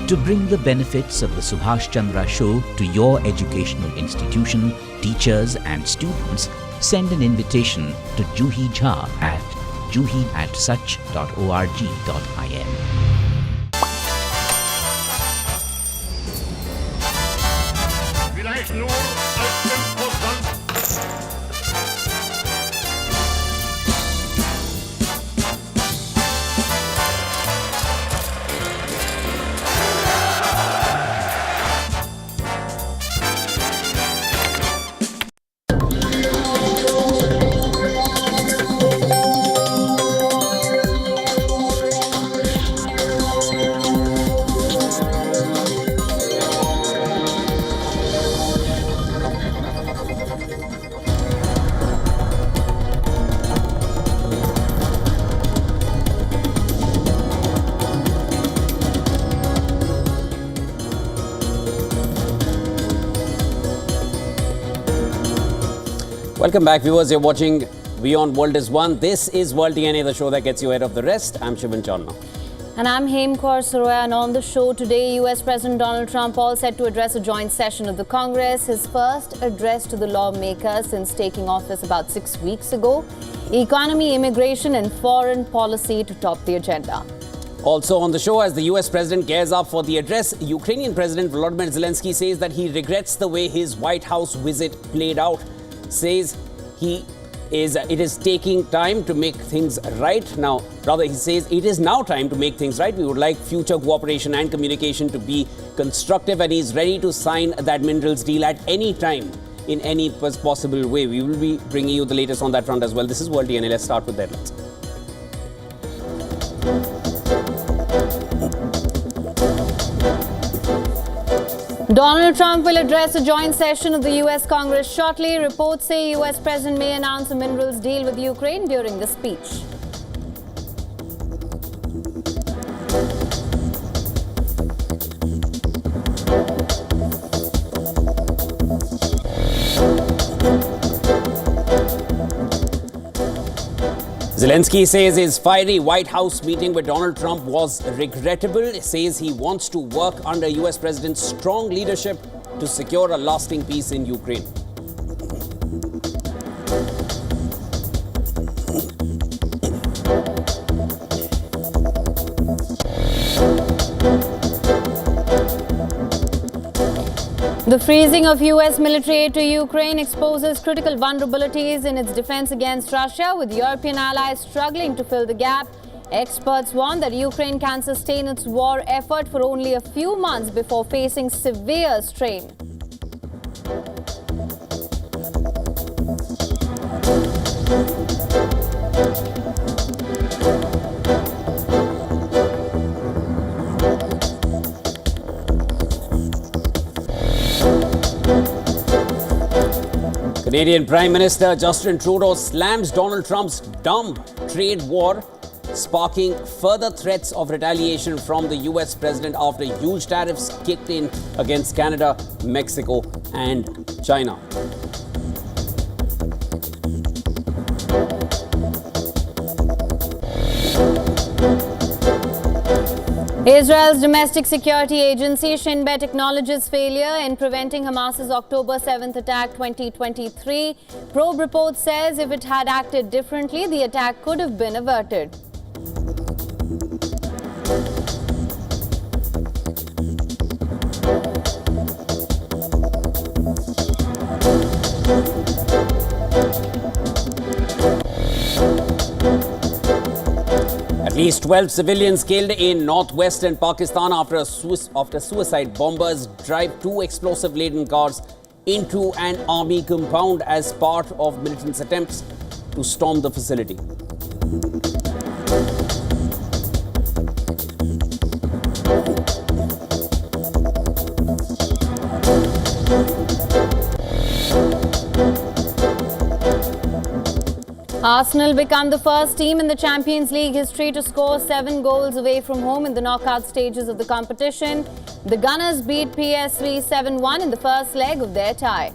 To bring the benefits of the Subhash Chandra Show to your educational institution, teachers and students, send an invitation to Juhi Jha at juhi@such.org.in. Vielleicht nur als dem Ausland. Welcome back, viewers. You're watching WION World is One. This is World DNA, the show that gets you ahead of the rest. I'm Shivan Chalna. And I'm Hemkaur Saroya. And on the show today, U.S. President Donald Trump all set to address a joint session of the Congress. His first address to the lawmakers since taking office about 6 weeks ago. Economy, immigration and foreign policy to top the agenda. Also on the show, as the US President gears up for the address, Ukrainian President Volodymyr Zelensky says that he regrets the way his White House visit played out. Says it is taking time to make things right now. Rather, he says it is now time to make things right. We would like future cooperation and communication to be constructive, and he's ready to sign that minerals deal at any time in any possible way. We will be bringing you the latest on that front as well. This is World DNA. Let's start with the headlines. Donald Trump will address a joint session of the U.S. Congress shortly. Reports say U.S. President may announce a minerals deal with Ukraine during the speech. Zelensky says his fiery White House meeting with Donald Trump was regrettable. He says he wants to work under US President's strong leadership to secure a lasting peace in Ukraine. The freezing of U.S. military aid to Ukraine exposes critical vulnerabilities in its defense against Russia, with European allies struggling to fill the gap. Experts warn that Ukraine can sustain its war effort for only a few months before facing severe strain. Canadian Prime Minister Justin Trudeau slams Donald Trump's dumb trade war, sparking further threats of retaliation from the US president after huge tariffs kicked in against Canada, Mexico and China. Israel's domestic security agency Shin Bet acknowledges failure in preventing Hamas's October 7th attack 2023. Probe report says if it had acted differently, the attack could have been averted. At least 12 civilians killed in northwestern Pakistan after suicide bombers drive two explosive-laden cars into an army compound as part of militants' attempts to storm the facility. Arsenal become the first team in the Champions League history to score 7 goals away from home in the knockout stages of the competition. The Gunners beat PSV 7-1 in the first leg of their tie.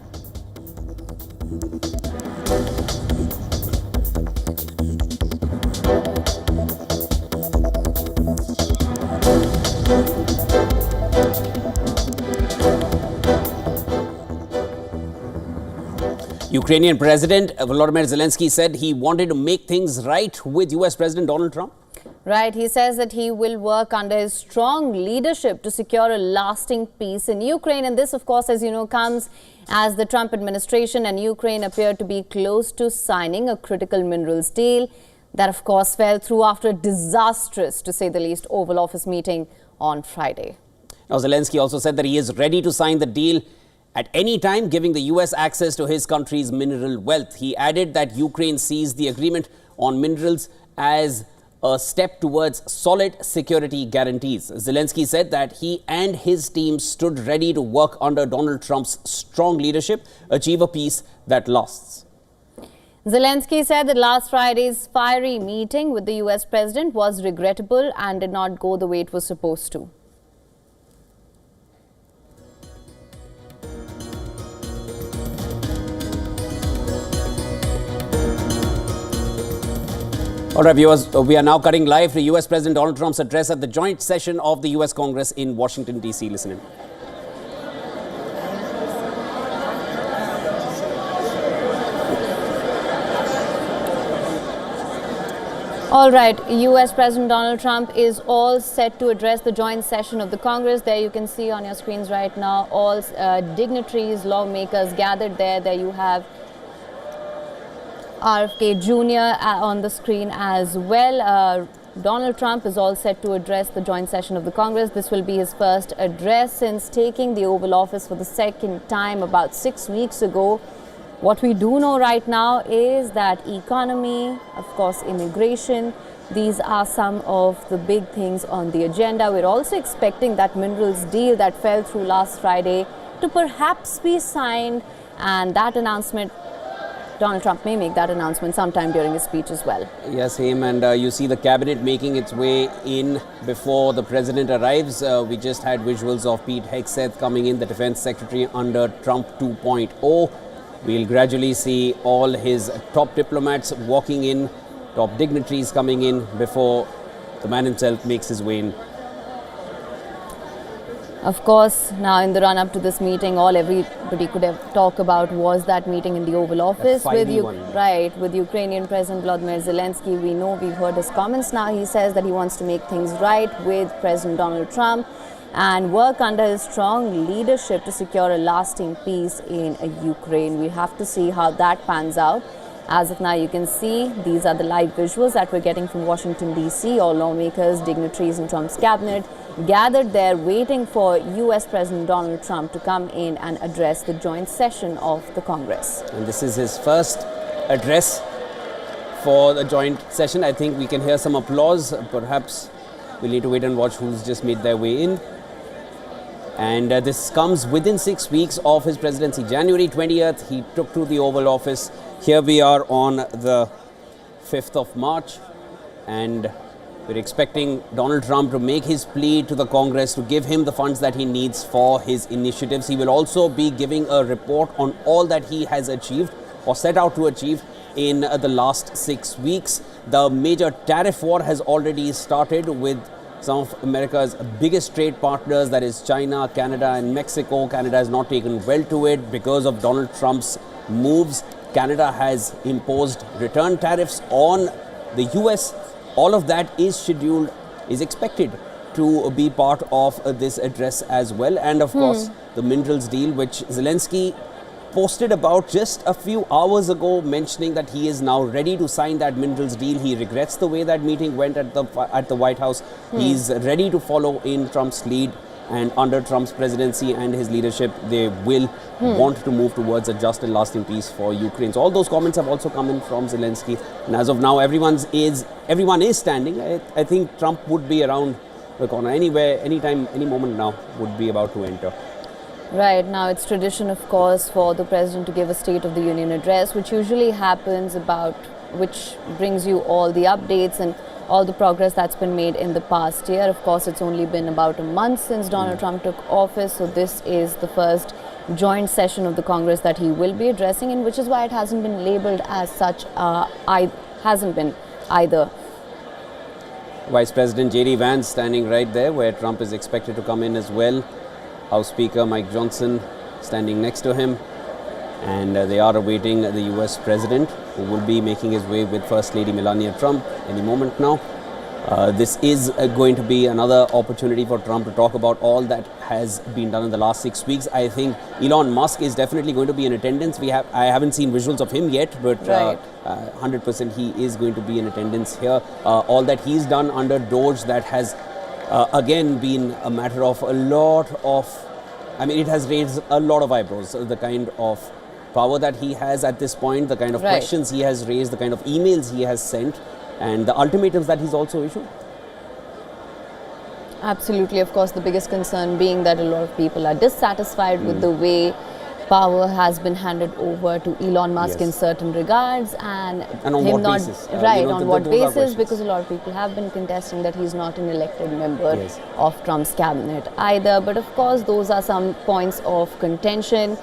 Ukrainian President Volodymyr Zelensky said he wanted to make things right with US President Donald Trump. Right, he says that he will work under his strong leadership to secure a lasting peace in Ukraine. And this, of course, as you know, comes as the Trump administration and Ukraine appear to be close to signing a critical minerals deal that, of course, fell through after a disastrous, to say the least, Oval Office meeting on Friday. Now, Zelensky also said that he is ready to sign the deal at any time, giving the US access to his country's mineral wealth. He added that Ukraine sees the agreement on minerals as a step towards solid security guarantees. Zelensky said that he and his team stood ready to work under Donald Trump's strong leadership, achieve a peace that lasts. Zelensky said that last Friday's fiery meeting with the US president was regrettable and did not go the way it was supposed to. All right, viewers, we are now cutting live to US President Donald Trump's address at the joint session of the US Congress in Washington, D.C. Listen in. All right, US President Donald Trump is all set to address the joint session of the Congress. There you can see on your screens right now all dignitaries, lawmakers gathered there. There you have RFK Jr. on the screen as well. Donald Trump is all set to address the joint session of the Congress. This will be his first address since taking the Oval Office for the second time about 6 weeks ago. What we do know right now is that economy, of course, immigration, these are some of the big things on the agenda. We're also expecting that minerals deal that fell through last Friday to perhaps be signed, and that announcement, Donald Trump may make that announcement sometime during his speech as well. Yes, Haim, and you see the cabinet making its way in before the president arrives. We just had visuals of Pete Hegseth coming in, the defense secretary under Trump 2.0. We'll gradually see all his top diplomats walking in, top dignitaries coming in before the man himself makes his way in. Of course, now in the run-up to this meeting, all everybody could have talked about was that meeting in the Oval Office with Ukrainian President Volodymyr Zelensky. We know, we've heard his comments now. He says that he wants to make things right with President Donald Trump and work under his strong leadership to secure a lasting peace in Ukraine. We have to see how that pans out. As of now, you can see these are the live visuals that we're getting from Washington, D.C. All lawmakers, dignitaries in Trump's cabinet gathered there waiting for U.S. President Donald Trump to come in and address the joint session of the Congress. And this is his first address for the joint session. I think we can hear some applause. Perhaps we'll need to wait and watch who's just made their way in. And this comes within 6 weeks of his presidency. January 20th, he took to the Oval Office. Here we are on the 5th of March, and we're expecting Donald Trump to make his plea to the Congress to give him the funds that he needs for his initiatives. He will also be giving a report on all that he has achieved or set out to achieve in the last 6 weeks. The major tariff war has already started with some of America's biggest trade partners, that is China, Canada and Mexico. Canada has not taken well to it because of Donald Trump's moves. Canada has imposed return tariffs on the US. All of that is expected to be part of this address as well. And of course, the minerals deal, which Zelensky posted about just a few hours ago, mentioning that he is now ready to sign that minerals deal. He regrets the way that meeting went at the White House. He's ready to follow in Trump's lead, and under Trump's presidency and his leadership, they will want to move towards a just and lasting peace for Ukraine. So all those comments have also come in from Zelensky, and as of now, everyone is standing. I think Trump would be around the corner anywhere, anytime, any moment now would be about to enter. Right, now it's tradition, of course, for the president to give a State of the Union address, which usually happens which brings you all the updates and all the progress that's been made in the past year. Of course, it's only been about a month since Donald Trump took office, so this is the first joint session of the Congress that he will be addressing, and which is why it hasn't been labeled as such, hasn't been either. Vice President J.D. Vance standing right there where Trump is expected to come in as well. House Speaker Mike Johnson standing next to him. And they are awaiting the US President, who will be making his way with First Lady Melania Trump any moment now. This is going to be another opportunity for Trump to talk about all that has been done in the last 6 weeks. I think Elon Musk is definitely going to be in attendance. I haven't seen visuals of him yet, but 100% he is going to be in attendance here. All that he's done under Doge, that has again been a matter of a lot of, it has raised a lot of eyebrows. The kind of power that he has at this point, the kind of questions he has raised, the kind of emails he has sent, and the ultimatums that he's also issued. Absolutely. Of course, the biggest concern being that a lot of people are dissatisfied with the way power has been handed over to Elon Musk in certain regards, and on him what not basis? on what basis, because a lot of people have been contesting that he's not an elected member of Trump's cabinet either. But of course, those are some points of contention.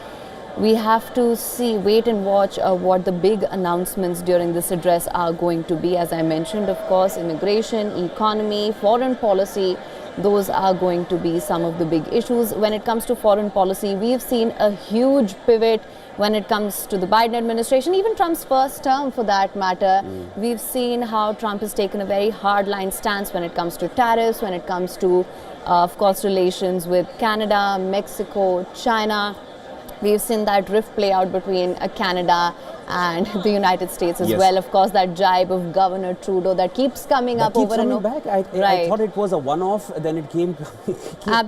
We have to wait and watch what the big announcements during this address are going to be. As I mentioned, of course, immigration, economy, foreign policy, those are going to be some of the big issues. When it comes to foreign policy, we've seen a huge pivot when it comes to the Biden administration, even Trump's first term for that matter. We've seen how Trump has taken a very hardline stance when it comes to tariffs, when it comes to, of course, relations with Canada, Mexico, China. We've seen that rift play out between Canada and the United States as well. Of course, that jibe of Governor Trudeau that keeps coming up over and over. I thought it was a one-off, then it came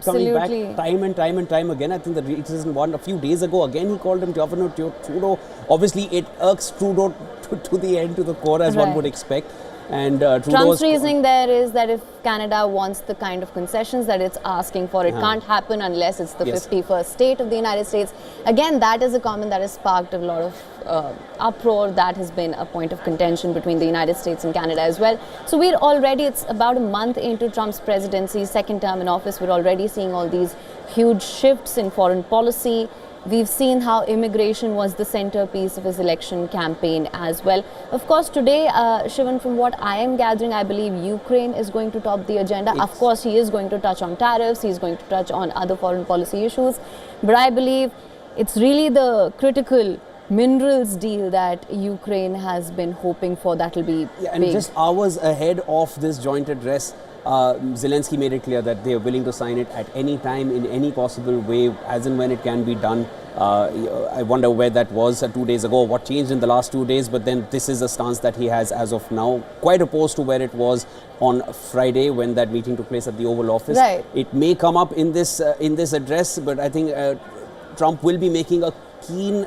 coming back time and time again. I think the recent one a few days ago, again he called him Governor Trudeau. Obviously, it irks Trudeau to the end, to the core, as one would expect. And Trump's reasoning there is that if Canada wants the kind of concessions that it's asking for, it can't happen unless it's the 51st state of the United States. Again, that is a comment that has sparked a lot of uproar. That has been a point of contention between the United States and Canada as well. So it's about a month into Trump's presidency, second term in office. We're already seeing all these huge shifts in foreign policy. We've seen how immigration was the centerpiece of his election campaign as well. Of course, today, Shivan, from what I am gathering, I believe Ukraine is going to top the agenda. Of course, he is going to touch on tariffs, he's going to touch on other foreign policy issues. But I believe it's really the critical minerals deal that Ukraine has been hoping for that will be and big. Just hours ahead of this joint address, Zelensky made it clear that they are willing to sign it at any time, in any possible way, as and when it can be done. I wonder where that was 2 days ago, what changed in the last 2 days, but then this is a stance that he has as of now, quite opposed to where it was on Friday when that meeting took place at the Oval Office. It may come up in this address, but I think Trump will be making a keen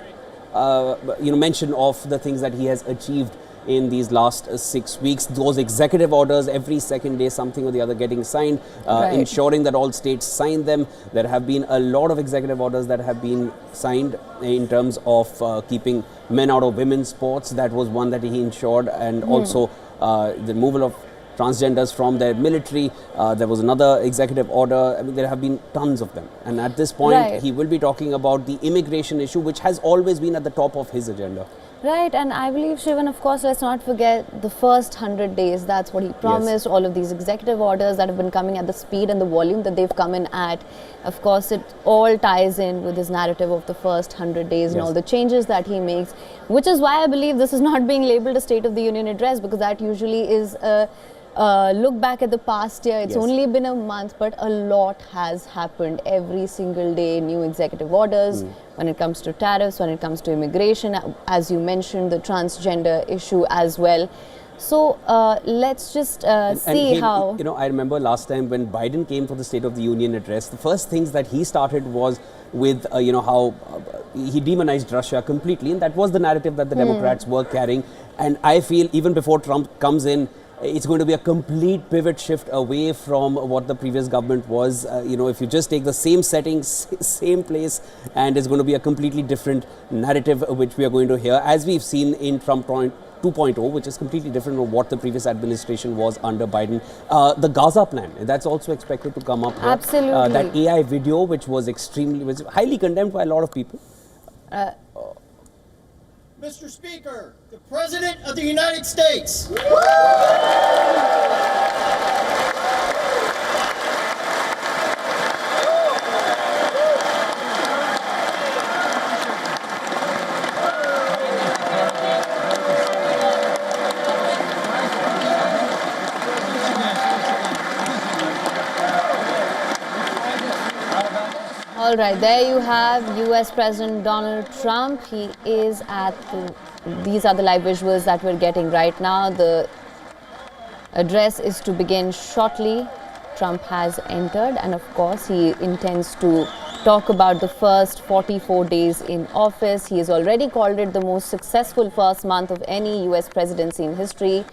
mention of the things that he has achieved in these last 6 weeks. Those executive orders, every second day something or the other getting signed, ensuring that all states sign them. There have been a lot of executive orders that have been signed in terms of keeping men out of women's sports. That was one that he ensured, and also the removal of transgenders from their military. There was another executive order. There have been tons of them. And at this point, he will be talking about the immigration issue, which has always been at the top of his agenda. Right, and I believe, Shivan, of course, let's not forget the first 100 days. That's what he promised. All of these executive orders that have been coming at the speed and the volume that they've come in at. Of course, it all ties in with his narrative of the first 100 days and all the changes that he makes, which is why I believe this is not being labeled a State of the Union address, because that usually is a look back at the past year. It's only been a month, but a lot has happened every single day. New executive orders when it comes to tariffs, when it comes to immigration, as you mentioned, the transgender issue as well. So let's just see how... I remember last time when Biden came for the State of the Union address, the first things that he started was with, how he demonized Russia completely. And that was the narrative that the Democrats were carrying. And I feel even before Trump comes in, it's going to be a complete pivot shift away from what the previous government was. If you just take the same settings, same place, and it's going to be a completely different narrative which we are going to hear, as we've seen in Trump 2.0, which is completely different from what the previous administration was under Biden. The Gaza plan, that's also expected to come up here. Absolutely. That AI video, which was highly condemned by a lot of people. Mr. Speaker, the President of the United States. All right, there you have US President Donald Trump. He is at these are the live visuals that we're getting right now. The address is to begin shortly. Trump has entered, and of course he intends to talk about the first 44 days in office. He has already called it the most successful first month of any US presidency in history.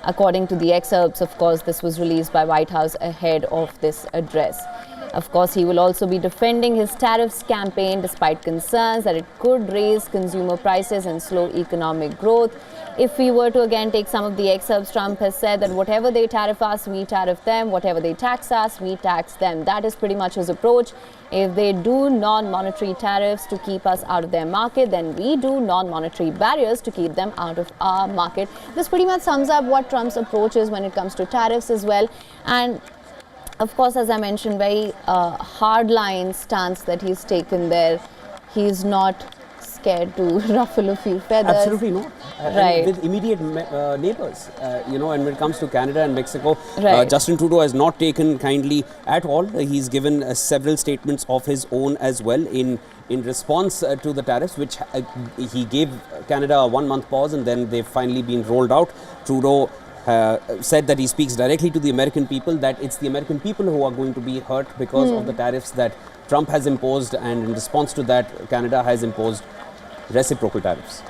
According to the excerpts, of course, this was released by White House ahead of this address. Of course, he will also be defending his tariffs campaign despite concerns that it could raise consumer prices and slow economic growth. If we were to again take some of the excerpts, Trump has said that whatever they tariff us, we tariff them. Whatever they tax us, we tax them. That is pretty much his approach. If they do non-monetary tariffs to keep us out of their market, then we do non-monetary barriers to keep them out of our market. This pretty much sums up what Trump's approach is when it comes to tariffs as well. And of course, as I mentioned, very hardline stance that he's taken there. He's not scared to ruffle a few feathers. Absolutely not. Right. With immediate neighbors, and when it comes to Canada and Mexico, Right. Justin Trudeau has not taken kindly at all. He's given several statements of his own as well in response to the tariffs, which he gave Canada a 1-month pause, and then they've finally been rolled out. Trudeau said that he speaks directly to the American people, that it's the American people who are going to be hurt because of the tariffs that Trump has imposed, and in response to that, Canada has imposed reciprocal tariffs.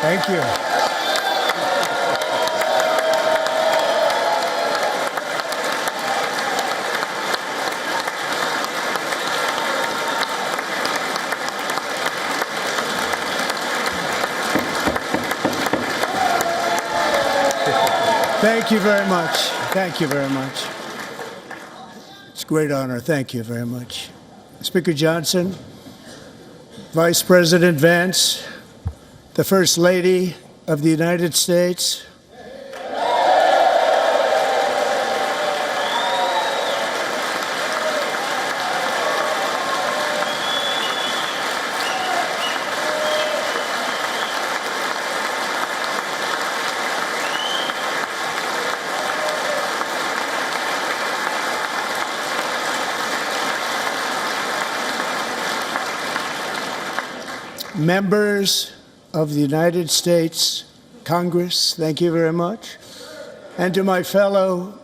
Thank you. Thank you very much. Thank you very much. It's a great honor. Thank you very much. Speaker Johnson, Vice President Vance, the First Lady of the United States, members of the United States Congress, thank you very much. And to my fellow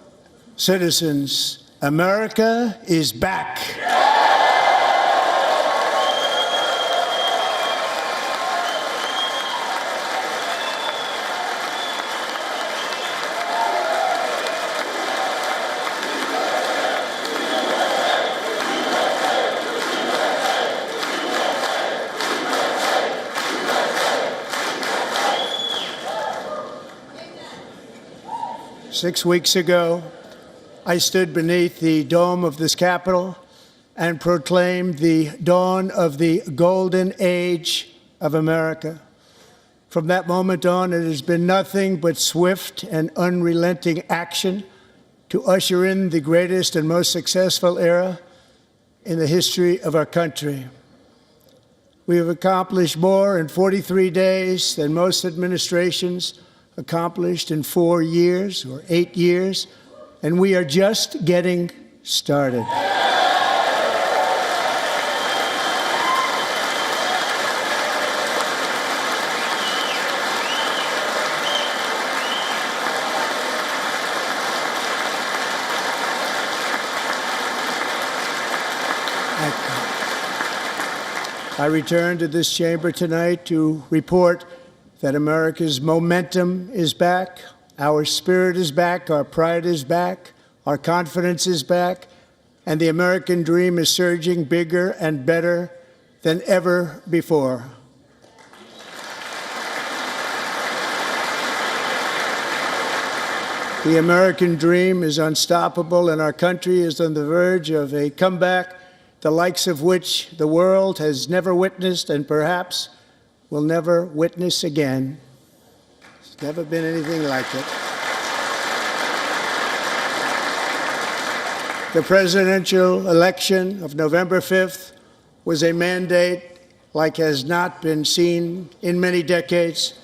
citizens, America is back. 6 weeks ago, I stood beneath the dome of this Capitol and proclaimed the dawn of the golden age of America. From that moment on, it has been nothing but swift and unrelenting action to usher in the greatest and most successful era in the history of our country. We have accomplished more in 43 days than most administrations accomplished in 4 years or 8 years, and we are just getting started. I return to this chamber tonight to report that America's momentum is back, our spirit is back, our pride is back, our confidence is back, and the American dream is surging bigger and better than ever before. The American dream is unstoppable, and our country is on the verge of a comeback, the likes of which the world has never witnessed and perhaps will never witness again. There's never been anything like it. The presidential election of November 5th was a mandate like has not been seen in many decades.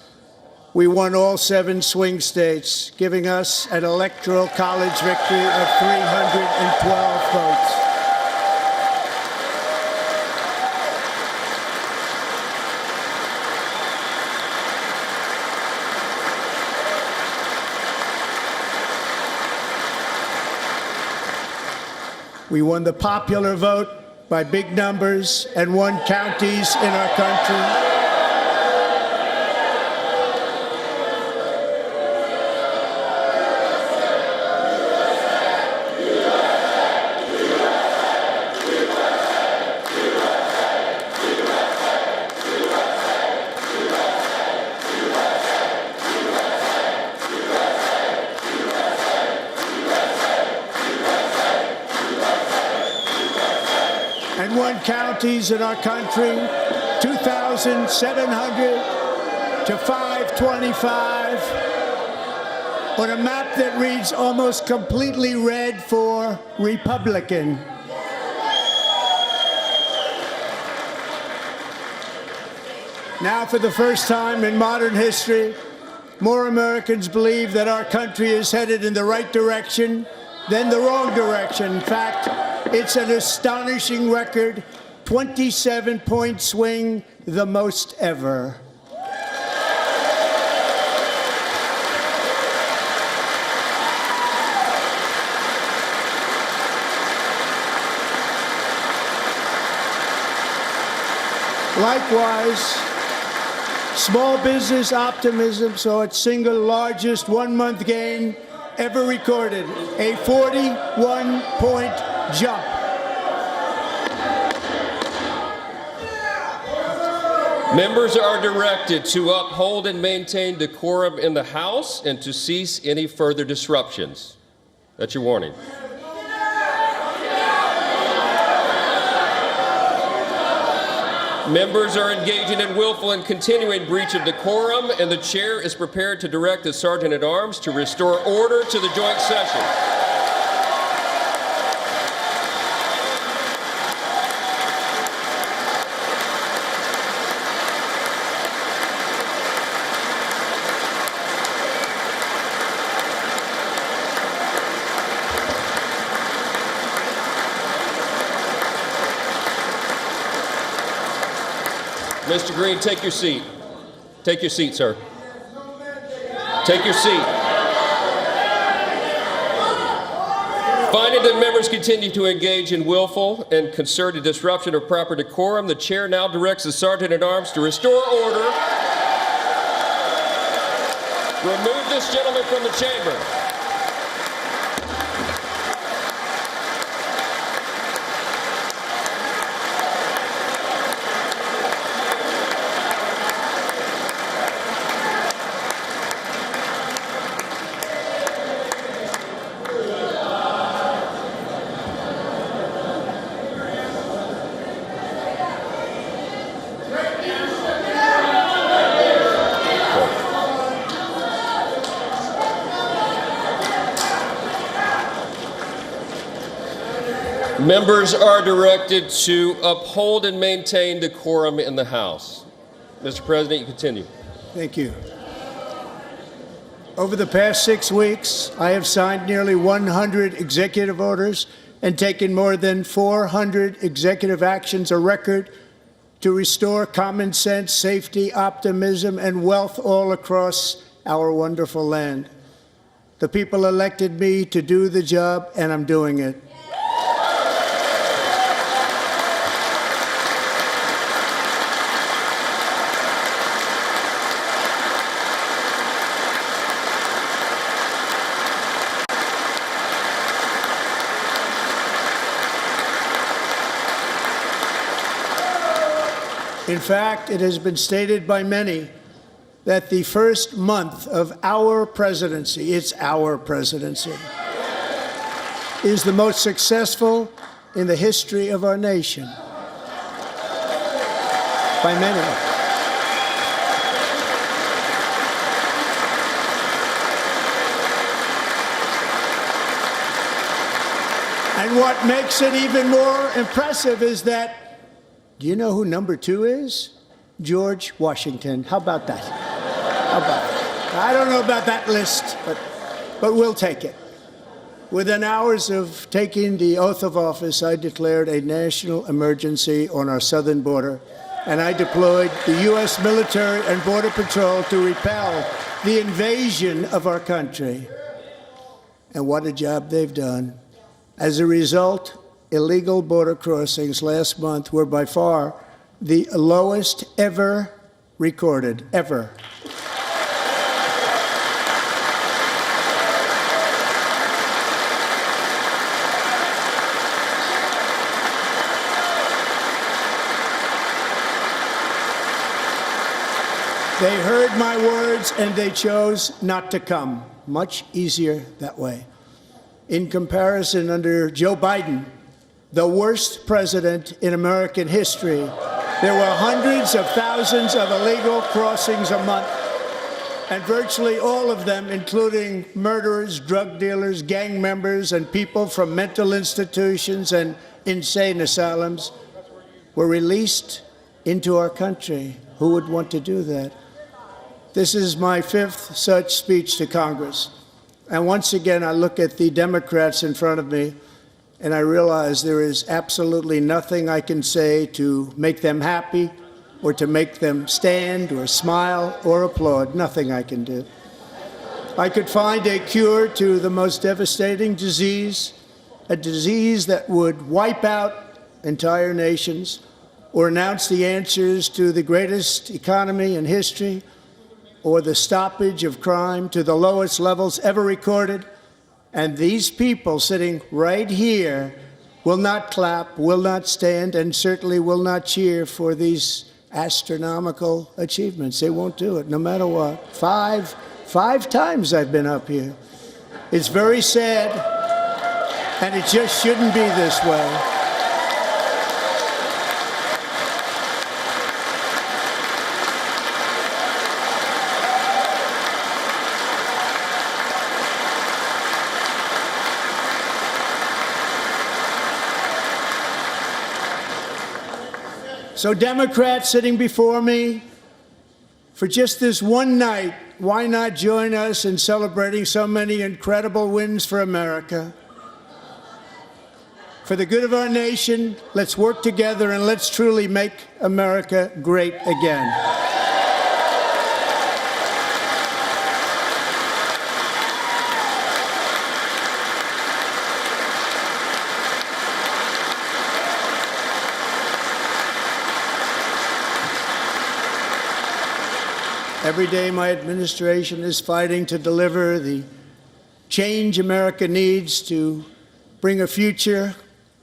We won all 7 swing states, giving us an electoral college victory of 312 votes. We won the popular vote by big numbers and won counties in our country. And won counties in our country, 2,700 to 525, on a map that reads almost completely red for Republican. Now, for the first time in modern history, more Americans believe that our country is headed in the right direction than the wrong direction. In fact, it's an astonishing record, 27-point swing, the most ever. Likewise, small business optimism saw its single largest one-month gain ever recorded, a 41-point jump. Members are directed to uphold and maintain decorum in the House and to cease any further disruptions. That's your warning. Members are engaging in willful and continuing breach of decorum, and the chair is prepared to direct the Sergeant-at-Arms to restore order to the joint session. Mr. Green, take your seat. Take your seat, sir. Take your seat. Finding that members continue to engage in willful and concerted disruption of proper decorum, the chair now directs the Sergeant-at-Arms to restore order. Remove this gentleman from the chamber. Members are directed to uphold and maintain decorum in the House. Mr. President, you continue. Thank you. Over the past 6 weeks, I have signed nearly 100 executive orders and taken more than 400 executive actions, a record to restore common sense, safety, optimism, and wealth all across our wonderful land. The people elected me to do the job, and I'm doing it. In fact, it has been stated by many that the first month of our presidency, it's our presidency, is the most successful in the history of our nation. By many. And what makes it even more impressive is that, do you know who number 2 is? George Washington. How about that? How about that? I don't know about that list, but we'll take it. Within hours of taking the oath of office, I declared a national emergency on our southern border, and I deployed the U.S. military and Border Patrol to repel the invasion of our country. And what a job they've done. As a result, illegal border crossings last month were by far the lowest ever recorded, ever. They heard my words and they chose not to come. Much easier that way. In comparison, under Joe Biden, the worst president in American history, there were hundreds of thousands of illegal crossings a month, and virtually all of them, including murderers, drug dealers, gang members, and people from mental institutions and insane asylums, were released into our country. Who would want to do that? This is my 5th such speech to Congress. And once again, I look at the Democrats in front of me, and I realize there is absolutely nothing I can say to make them happy or to make them stand or smile or applaud. Nothing I can do. I could find a cure to the most devastating disease, a disease that would wipe out entire nations, or announce the answers to the greatest economy in history, or the stoppage of crime to the lowest levels ever recorded. And these people sitting right here will not clap, will not stand, and certainly will not cheer for these astronomical achievements. They won't do it, no matter what. Five times I've been up here. It's very sad, and it just shouldn't be this way. So Democrats sitting before me, for just this one night, why not join us in celebrating so many incredible wins for America? For the good of our nation, let's work together and let's truly make America great again. Every day my administration is fighting to deliver the change America needs to bring a future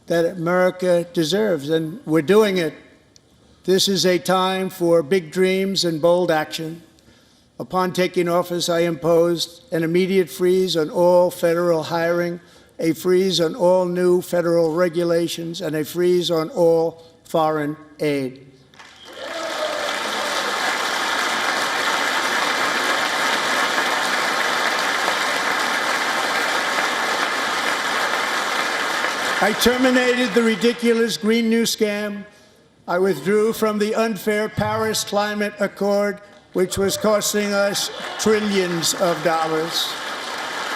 that America deserves, and we're doing it. This is a time for big dreams and bold action. Upon taking office, I imposed an immediate freeze on all federal hiring, a freeze on all new federal regulations, and a freeze on all foreign aid. I terminated the ridiculous Green New Scam. I withdrew from the unfair Paris Climate Accord, which was costing us trillions of dollars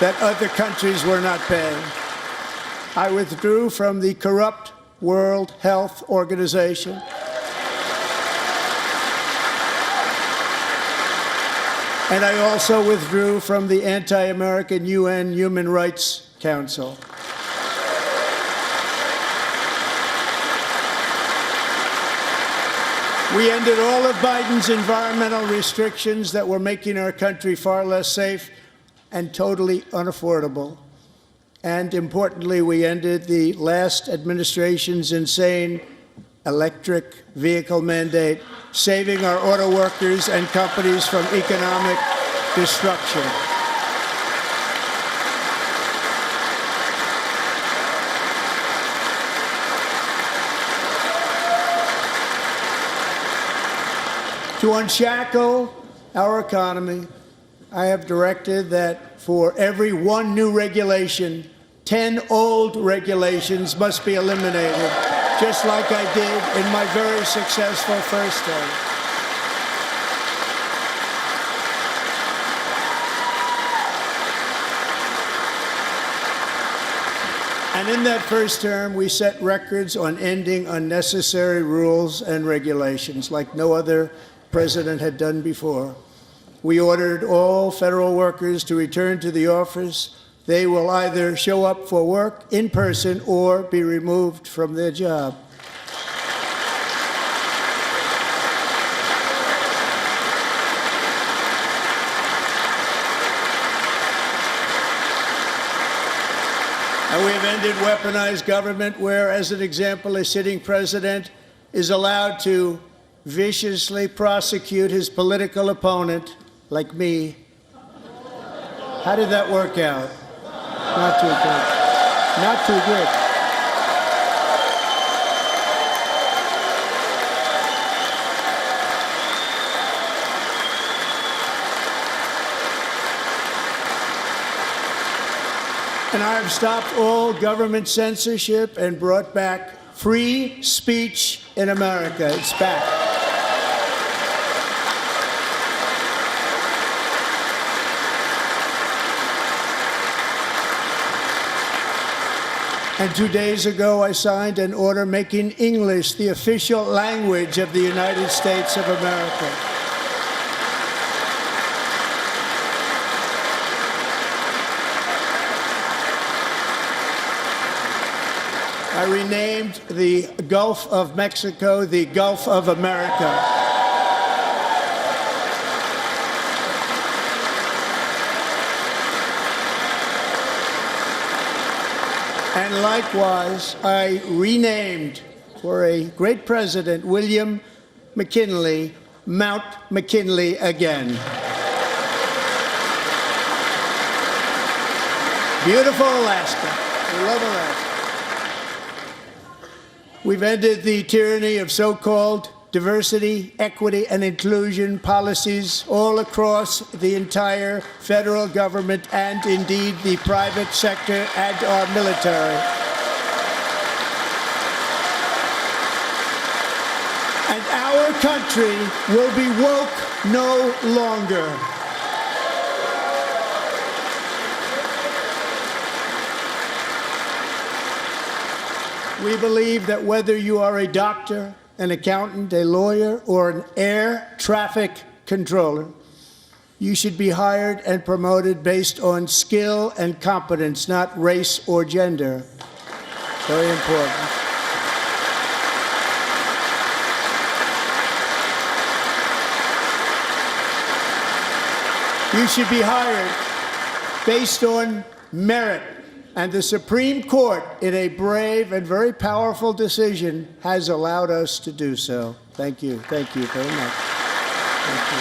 that other countries were not paying. I withdrew from the corrupt World Health Organization. And I also withdrew from the anti-American UN Human Rights Council. We ended all of Biden's environmental restrictions that were making our country far less safe and totally unaffordable. And importantly, we ended the last administration's insane electric vehicle mandate, saving our auto workers and companies from economic destruction. To unshackle our economy, I have directed that for every one new regulation, 10 old regulations must be eliminated, just like I did in my very successful first term. And in that first term, we set records on ending unnecessary rules and regulations like no other president had done before. We ordered all federal workers to return to the office. They will either show up for work in person or be removed from their job. And we have ended weaponized government where, as an example, a sitting president is allowed to viciously prosecute his political opponent, like me. How did that work out? Not too good. Not too good. And I have stopped all government censorship and brought back free speech in America. It's back. And 2 days ago, I signed an order making English the official language of the United States of America. I renamed the Gulf of Mexico the Gulf of America. And likewise, I renamed, for a great president, William McKinley, Mount McKinley again. Beautiful Alaska. We love Alaska. We've ended the tyranny of so-called diversity, equity, and inclusion policies all across the entire federal government and indeed the private sector and our military. And our country will be woke no longer. We believe that whether you are a doctor, an accountant, a lawyer, or an air traffic controller, you should be hired and promoted based on skill and competence, not race or gender. Very important. You should be hired based on merit. And the Supreme Court, in a brave and very powerful decision, has allowed us to do so. Thank you. Thank you very much. Thank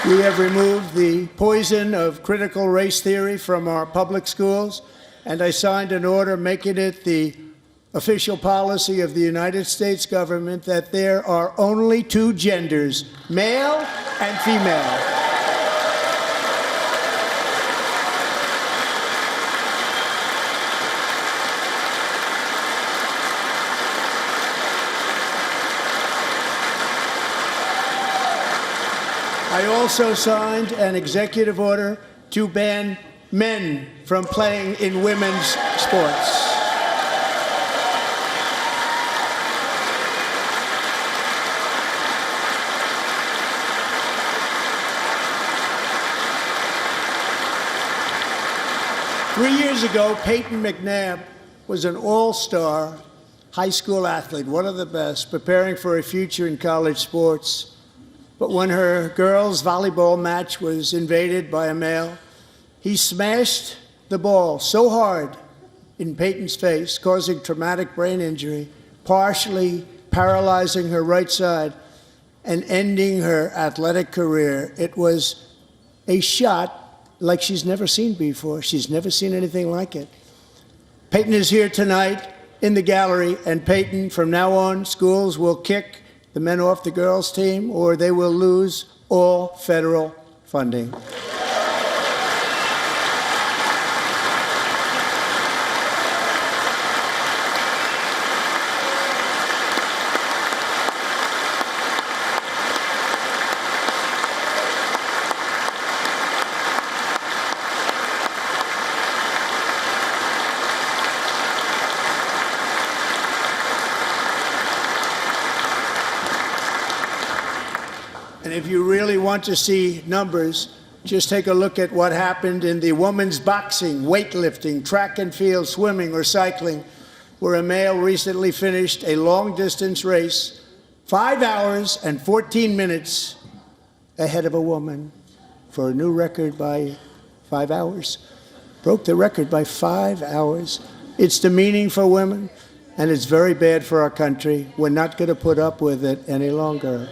you. We have removed the poison of critical race theory from our public schools, and I signed an order making it the official policy of the United States government that there are only two genders, male and female. I also signed an executive order to ban men from playing in women's sports. Three years ago, Peyton McNabb was an all-star high school athlete, one of the best, preparing for a future in college sports. But when her girls' volleyball match was invaded by a male, he smashed the ball so hard in Peyton's face, causing traumatic brain injury, partially paralyzing her right side and ending her athletic career. It was a shot like she's never seen before. She's never seen anything like it. Peyton is here tonight in the gallery, and Peyton, from now on, schools will kick the men off the girls' team, or they will lose all federal funding. And if you really want to see numbers, just take a look at what happened in the women's boxing, weightlifting, track and field, swimming, or cycling, where a male recently finished a long-distance race 5 hours and 14 minutes ahead of a woman for a new record by 5 hours. Broke the record by 5 hours. It's demeaning for women, and it's very bad for our country. We're not going to put up with it any longer.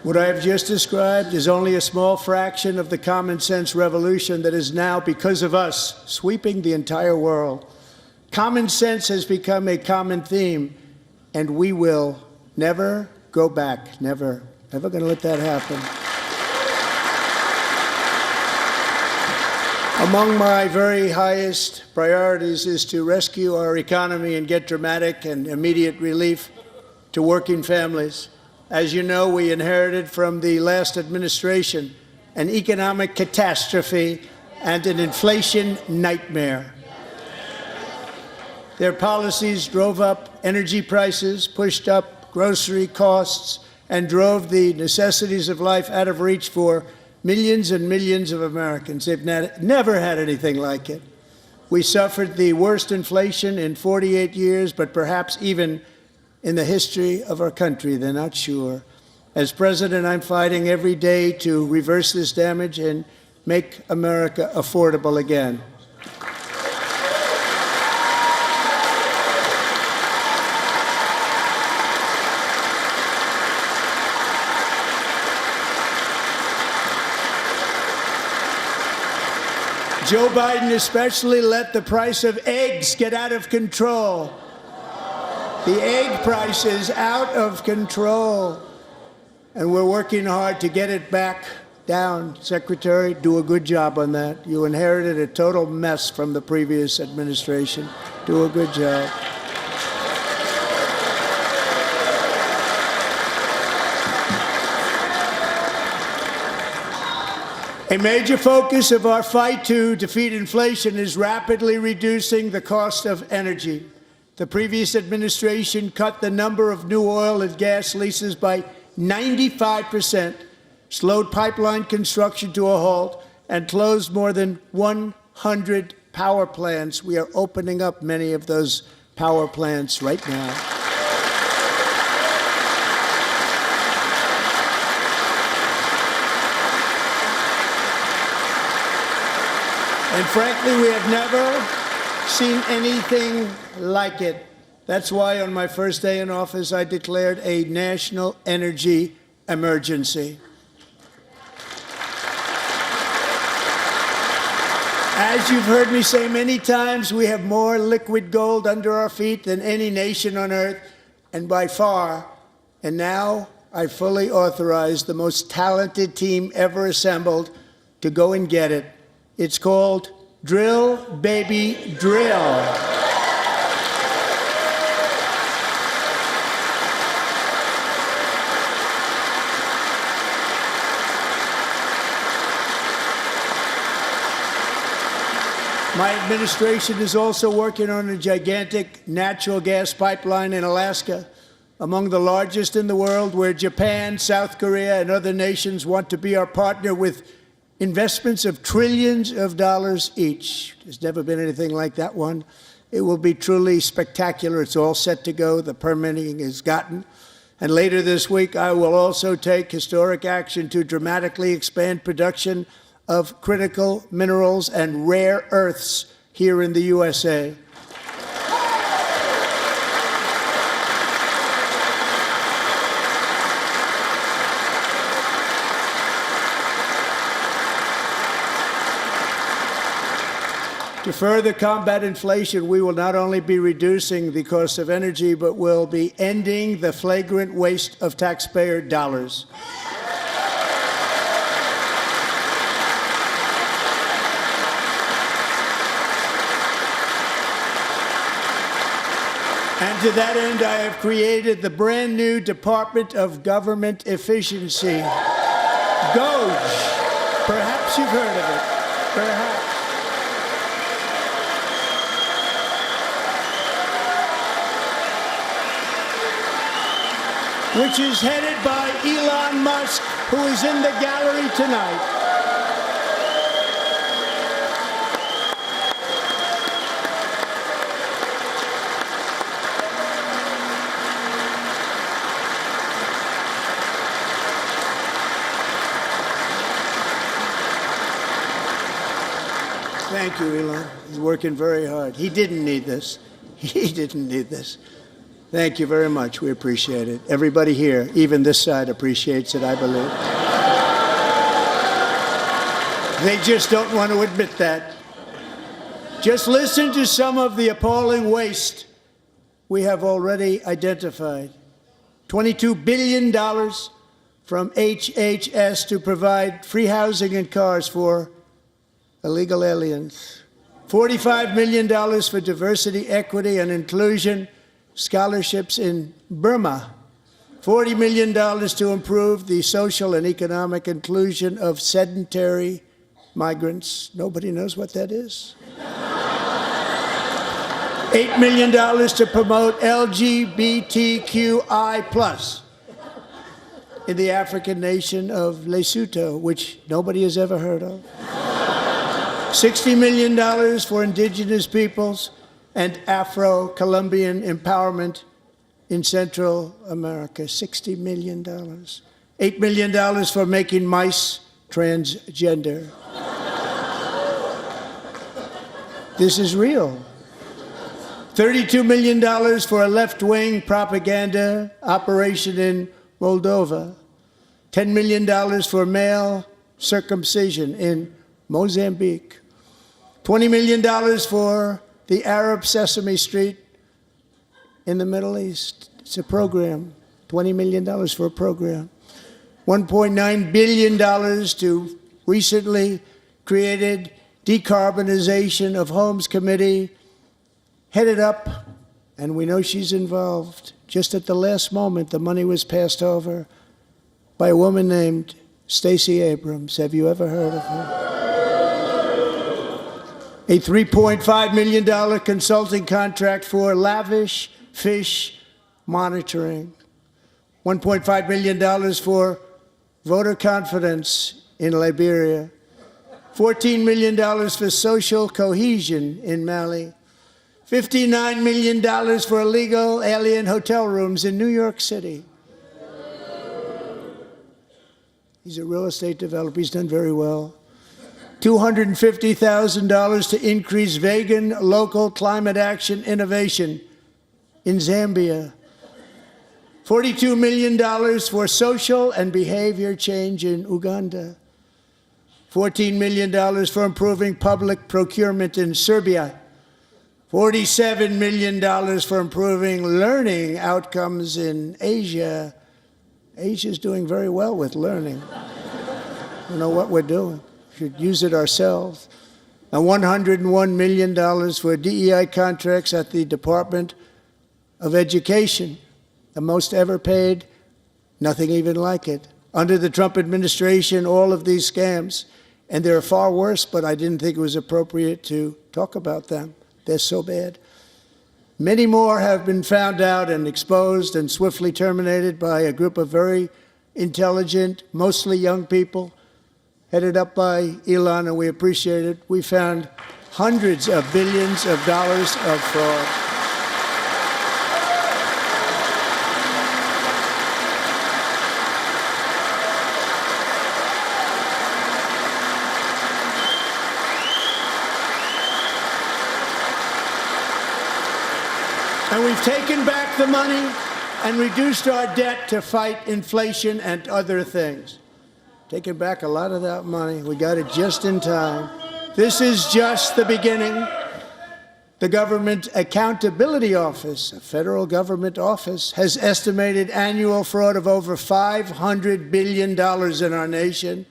What I have just described is only a small fraction of the common sense revolution that is now, because of us, sweeping the entire world. Common sense has become a common theme, and we will never go back. Never. Never going to let that happen. Among my very highest priorities is to rescue our economy and get dramatic and immediate relief to working families. As you know, we inherited from the last administration an economic catastrophe and an inflation nightmare. Their policies drove up energy prices, pushed up grocery costs, and drove the necessities of life out of reach for millions and millions of Americans. They've never had anything like it. We suffered the worst inflation in 48 years, but perhaps even in the history of our country. They're not sure. As president, I'm fighting every day to reverse this damage and make America affordable again. Joe Biden especially let the price of eggs get out of control. The egg price is out of control, and we're working hard to get it back down. Secretary, do a good job on that. You inherited a total mess from the previous administration. Do a good job. A major focus of our fight to defeat inflation is rapidly reducing the cost of energy. The previous administration cut the number of new oil and gas leases by 95%, slowed pipeline construction to a halt, and closed more than 100 power plants. We are opening up many of those power plants right now. And frankly, we have never seen anything like it. That's why on my first day in office, I declared a national energy emergency. As you've heard me say many times, we have more liquid gold under our feet than any nation on earth, and by far. And now I fully authorize the most talented team ever assembled to go and get it. It's called Drill, Baby, Drill. My administration is also working on a gigantic natural gas pipeline in Alaska, among the largest in the world, where Japan, South Korea, and other nations want to be our partner with investments of trillions of dollars each. There's never been anything like that one. It will be truly spectacular. It's all set to go. The permitting is gotten. And later this week, I will also take historic action to dramatically expand production of critical minerals and rare earths here in the USA. To further combat inflation, we will not only be reducing the cost of energy, but will be ending the flagrant waste of taxpayer dollars. And to that end, I have created the brand new Department of Government Efficiency, DOGE. Perhaps you've heard of it. Perhaps. Which is headed by Elon Musk, who is in the gallery tonight. Thank you, Elon. He's working very hard. He didn't need this. He didn't need this. Thank you very much. We appreciate it. Everybody here, even this side, appreciates it, I believe. They just don't want to admit that. Just listen to some of the appalling waste we have already identified. $22 billion from HHS to provide free housing and cars for illegal aliens. $45 million for diversity, equity, and inclusion scholarships in Burma. $40 million to improve the social and economic inclusion of sedentary migrants. Nobody knows what that is. $8 million to promote LGBTQI+ in the African nation of Lesotho, which nobody has ever heard of. $60 million for indigenous peoples and Afro-Colombian empowerment, in Central America, $60 million. $8 million for making mice transgender. This is real. $32 million for a left-wing propaganda operation in Moldova. $10 million for male circumcision in Mozambique. $20 million for the Arab Sesame Street in the Middle East. It's a program. $20 million for a program. $1.9 billion to recently created Decarbonization of Homes Committee, headed up, and we know she's involved. Just at the last moment, the money was passed over by a woman named Stacey Abrams. Have you ever heard of her? A $3.5 million consulting contract for lavish fish monitoring. $1.5 million for voter confidence in Liberia. $14 million for social cohesion in Mali. $59 million for illegal alien hotel rooms in New York City. He's a real estate developer. He's done very well. $250,000 to increase vegan local climate action innovation in Zambia. $42 million for social and behavior change in Uganda. $14 million for improving public procurement in Serbia. $47 million for improving learning outcomes in Asia. Asia's doing very well with learning. We know what we're doing. We should use it ourselves. And $101 million for DEI contracts at the Department of Education, the most ever paid, nothing even like it. Under the Trump administration, all of these scams, and they're far worse, but I didn't think it was appropriate to talk about them. They're so bad. Many more have been found out and exposed and swiftly terminated by a group of very intelligent, mostly young people, headed up by Elon, and we appreciate it. We found hundreds of billions of dollars of fraud. And we've taken back the money and reduced our debt to fight inflation and other things. Taken back a lot of that money. We got it just in time. This is just the beginning. The Government Accountability Office, a federal government office, has estimated annual fraud of over $500 billion in our nation,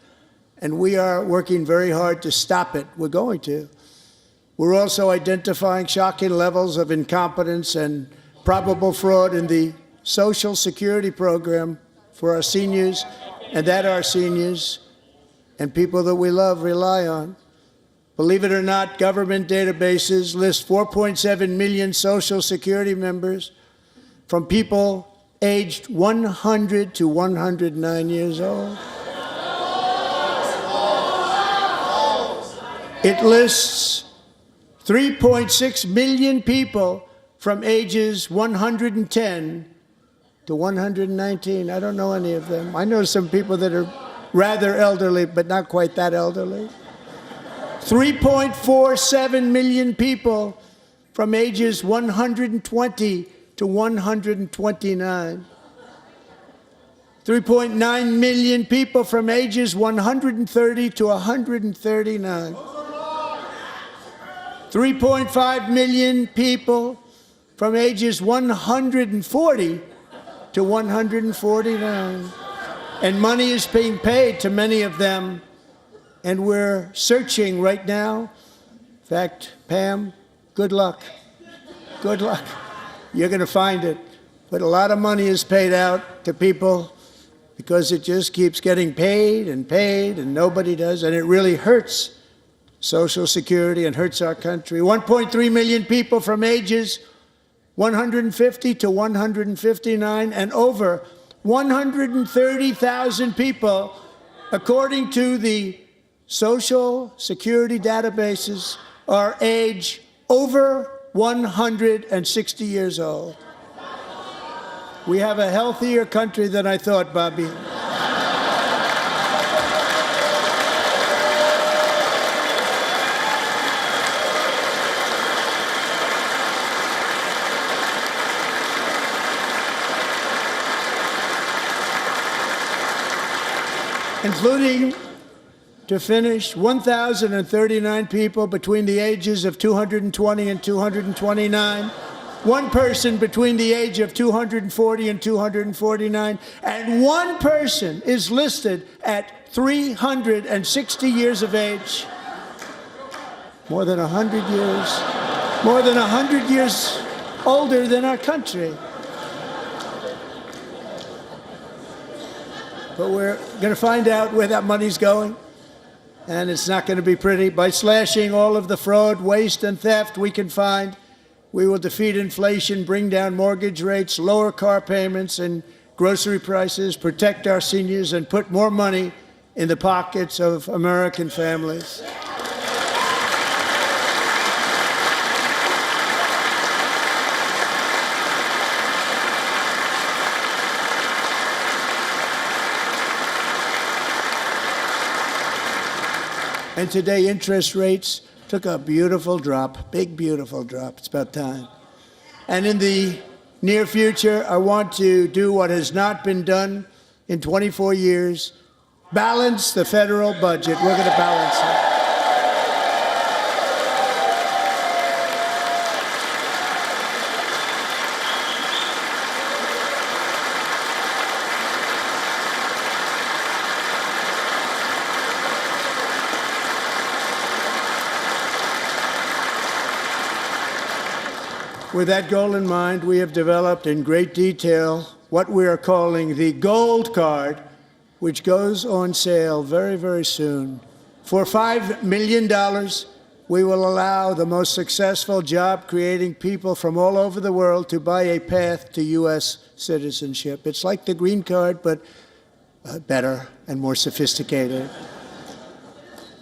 and we are working very hard to stop it. We're going to. We're also identifying shocking levels of incompetence and probable fraud in the Social Security program for our seniors, and that our seniors and people that we love rely on. Believe it or not, government databases list 4.7 million Social Security members from people aged 100 to 109 years old. It lists 3.6 million people from ages 110 to 119. I don't know any of them. I know some people that are rather elderly, but not quite that elderly. 3.47 million people from ages 120 to 129. 3.9 million people from ages 130 to 139. 3.5 million people from ages 140 to 149. And money is being paid to many of them, and we're searching right now. In fact, Pam, good luck. Good luck. You're going to find it. But a lot of money is paid out to people because it just keeps getting paid, and nobody does, and it really hurts Social Security and hurts our country. 1.3 million people from ages 150 to 159, and over 130,000 people, according to the Social Security databases, are age over 160 years old. We have a healthier country than I thought, Bobby. Including, to finish, 1,039 people between the ages of 220 and 229, one person between the age of 240 and 249, and one person is listed at 360 years of age. More than 100 years older than our country. But we're going to find out where that money's going, and it's not going to be pretty. By slashing all of the fraud, waste, and theft we can find, we will defeat inflation, bring down mortgage rates, lower car payments and grocery prices, protect our seniors, and put more money in the pockets of American families. And today, interest rates took a beautiful drop, big, beautiful drop. It's about time. And in the near future, I want to do what has not been done in 24 years, balance the federal budget. We're going to balance it. With that goal in mind, we have developed in great detail what we are calling the Gold Card, which goes on sale very, very soon. For $5 million, we will allow the most successful job-creating people from all over the world to buy a path to U.S. citizenship. It's like the Green Card, but better and more sophisticated.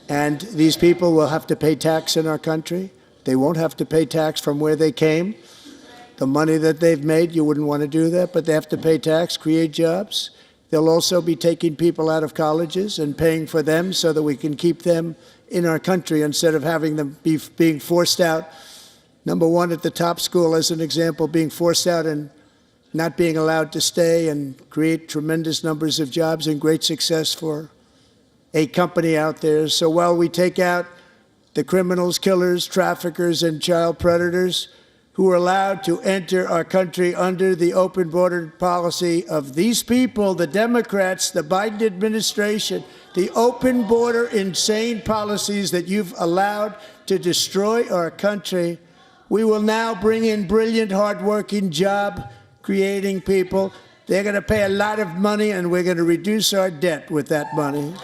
And these people will have to pay tax in our country. They won't have to pay tax from where they came. The money that they've made, you wouldn't want to do that, but they have to pay tax, create jobs. They'll also be taking people out of colleges and paying for them so that we can keep them in our country instead of having them being forced out. Number one, at the top school, as an example, being forced out and not being allowed to stay and create tremendous numbers of jobs and great success for a company out there. So while we take out the criminals, killers, traffickers, and child predators who are allowed to enter our country under the open border policy of these people, the Democrats, the Biden administration, the open border insane policies that you've allowed to destroy our country, we will now bring in brilliant, hardworking, job-creating people. They're going to pay a lot of money, and we're going to reduce our debt with that money.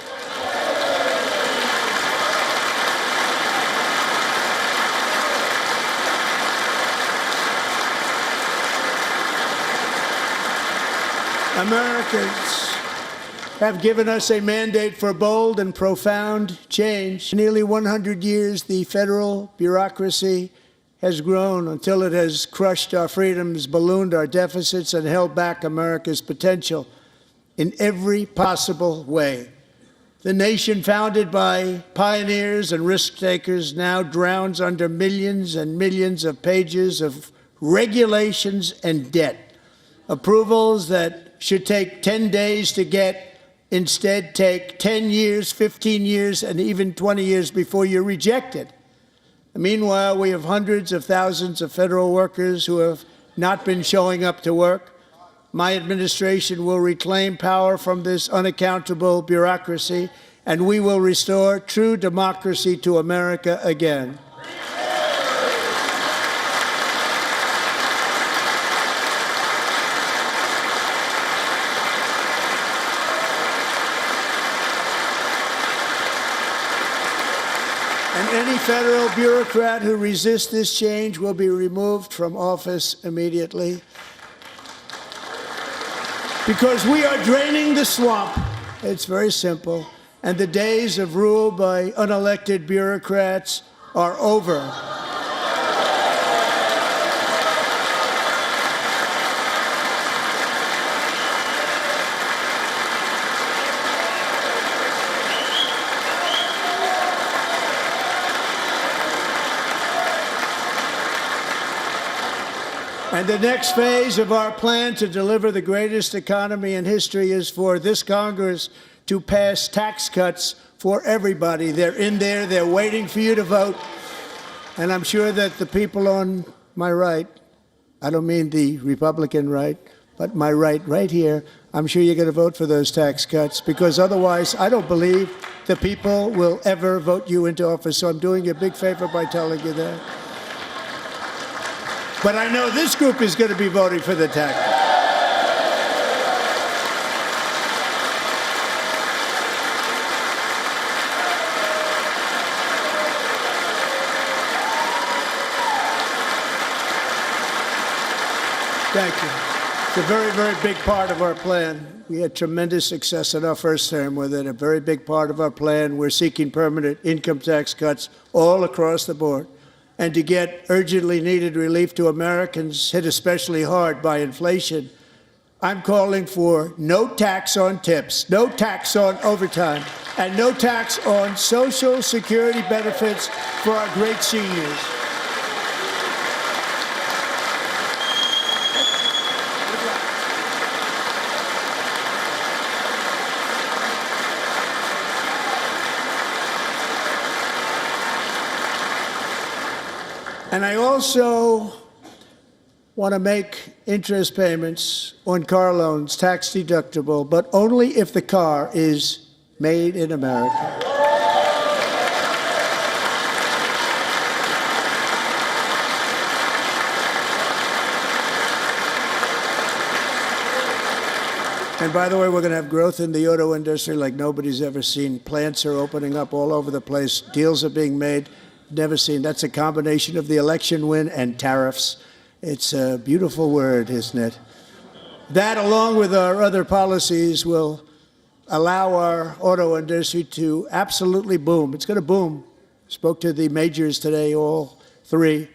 Americans have given us a mandate for bold and profound change. For nearly 100 years, the federal bureaucracy has grown until it has crushed our freedoms, ballooned our deficits, and held back America's potential in every possible way. The nation founded by pioneers and risk-takers now drowns under millions and millions of pages of regulations and debt. Approvals that should take 10 days to get, instead take 10 years, 15 years, and even 20 years before you're rejected. Meanwhile, we have hundreds of thousands of federal workers who have not been showing up to work. My administration will reclaim power from this unaccountable bureaucracy, and we will restore true democracy to America again. And any federal bureaucrat who resists this change will be removed from office immediately. Because we are draining the swamp. It's very simple. And the days of rule by unelected bureaucrats are over. And the next phase of our plan to deliver the greatest economy in history is for this Congress to pass tax cuts for everybody. They're in there, they're waiting for you to vote. And I'm sure that the people on my right, I don't mean the Republican right, but my right here, I'm sure you're going to vote for those tax cuts, because otherwise I don't believe the people will ever vote you into office. So I'm doing you a big favor by telling you that. But I know this group is going to be voting for the tax. Thank you. It's a very, very big part of our plan. We had tremendous success in our first term with it. A very big part of our plan. We're seeking permanent income tax cuts all across the board. And to get urgently needed relief to Americans hit especially hard by inflation, I'm calling for no tax on tips, no tax on overtime, and no tax on Social Security benefits for our great seniors. And I also want to make interest payments on car loans tax deductible, but only if the car is made in America. And by the way, we're going to have growth in the auto industry like nobody's ever seen. Plants are opening up all over the place. Deals are being made. Never seen. That's a combination of the election win and tariffs. It's a beautiful word, isn't it? That, along with our other policies, will allow our auto industry to absolutely boom. It's going to boom. Spoke to the majors today, all three,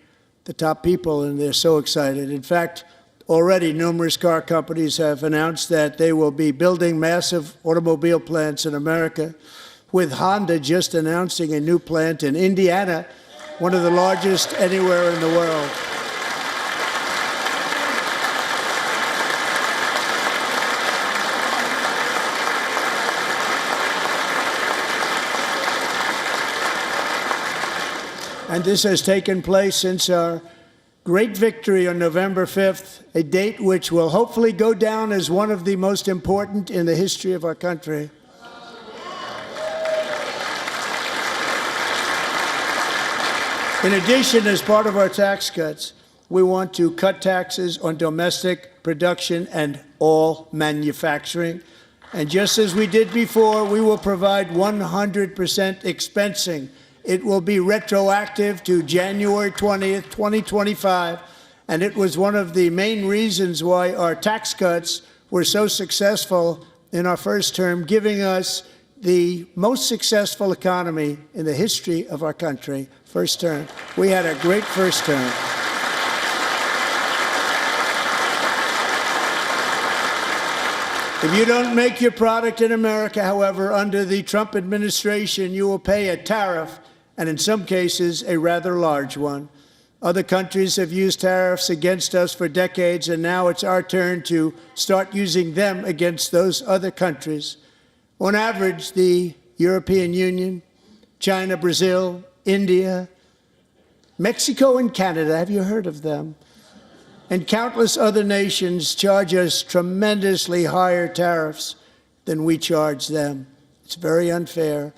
the top people, and they're so excited. In fact, already numerous car companies have announced that they will be building massive automobile plants in America, with Honda just announcing a new plant in Indiana, one of the largest anywhere in the world. And this has taken place since our great victory on November 5th, a date which will hopefully go down as one of the most important in the history of our country. In addition, as part of our tax cuts, we want to cut taxes on domestic production and all manufacturing. And just as we did before, we will provide 100% expensing. It will be retroactive to January 20th, 2025. And it was one of the main reasons why our tax cuts were so successful in our first term, giving us the most successful economy in the history of our country. First term. We had a great first term. If you don't make your product in America, however, under the Trump administration, you will pay a tariff, and in some cases, a rather large one. Other countries have used tariffs against us for decades, and now it's our turn to start using them against those other countries. On average, the European Union, China, Brazil, India, Mexico and Canada, have you heard of them? And countless other nations charge us tremendously higher tariffs than we charge them. It's very unfair.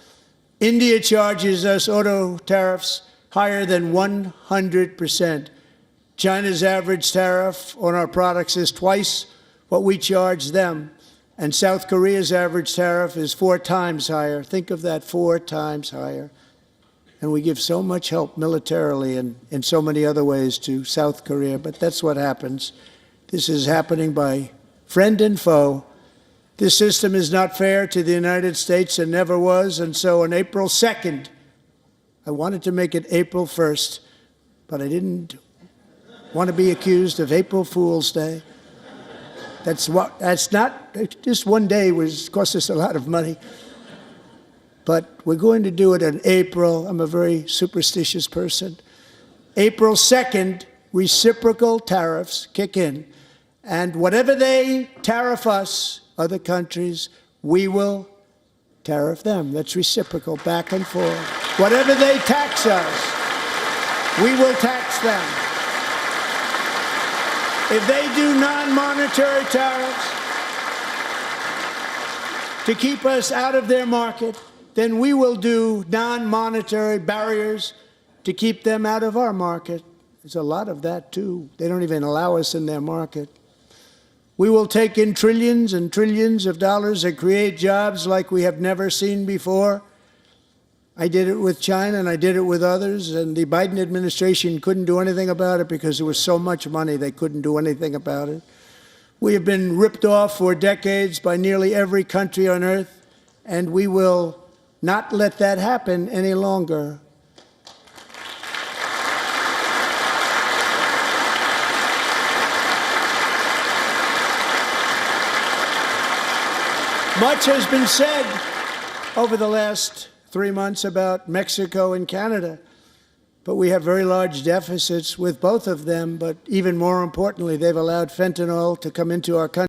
India charges us auto tariffs higher than 100%. China's average tariff on our products is twice what we charge them. And South Korea's average tariff is 4 times higher. Think of that, 4 times higher. And we give so much help militarily and in so many other ways to South Korea, but that's what happens. This is happening by friend and foe. This system is not fair to the United States and never was, and so on April 2nd, I wanted to make it April 1st, but I didn't want to be accused of April Fool's Day. That's not, just one day cost us a lot of money. But we're going to do it in April. I'm a very superstitious person. April 2nd, reciprocal tariffs kick in. And whatever they tariff us, other countries, we will tariff them. That's reciprocal, back and forth. Whatever they tax us, we will tax them. If they do non-monetary tariffs to keep us out of their market, then we will do non-monetary barriers to keep them out of our market. There's a lot of that, too. They don't even allow us in their market. We will take in trillions and trillions of dollars and create jobs like we have never seen before. I did it with China and I did it with others, and the Biden administration couldn't do anything about it because there was so much money they couldn't do anything about it. We have been ripped off for decades by nearly every country on earth, and we will not let that happen any longer. Much has been said over the last 3 months about Mexico and Canada, but we have very large deficits with both of them. But even more importantly, they've allowed fentanyl to come into our country.